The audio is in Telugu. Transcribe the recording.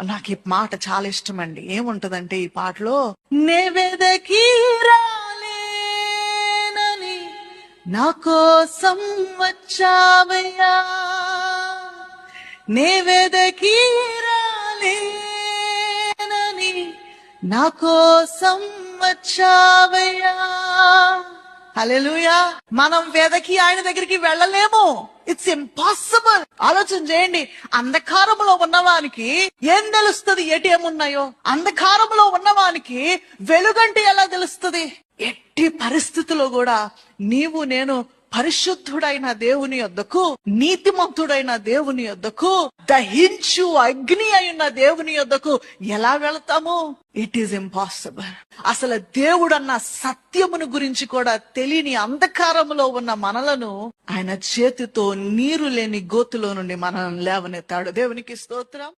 నాకు ఈ మాట చాలా ఇష్టం అండి. ఏముంటదంటే ఈ పాటలో, నే వెదకి రాలేనని నా కోసం వచ్చావయ్యా, నే వెదకి రాలేనని నా కోసం వచ్చావయ్యా. హల్లెలూయా. మనం వెదకి ఆయన దగ్గరికి వెళ్ళలేము. It's impossible. ఆలోచన చేయండి. అంధకారంలో ఉన్నవానికి ఏం తెలుస్తుంది ఏటీఎం ఉన్నాయో? అంధకారంలో ఉన్నవానికి వెలుగంటే ఎలా తెలుస్తుంది? ఎట్టి పరిస్థితుల్లో కూడా నీవు నేను పరిశుద్ధుడైన దేవుని యొద్దకు, నీతిమంతుడైన దేవుని యొద్దకు, దహించు అగ్ని అయిన దేవుని యొద్దకు ఎలా వెళతాము? It is impossible. అసలు దేవుడన్న సత్యమును గురించి కూడా తెలియని అంధకారంలో ఉన్న మనలను ఆయన చేతితో నీరు లేని గోతులో నుండి మనల్ని లేవనెత్తాడు. దేవునికి స్తోత్రం.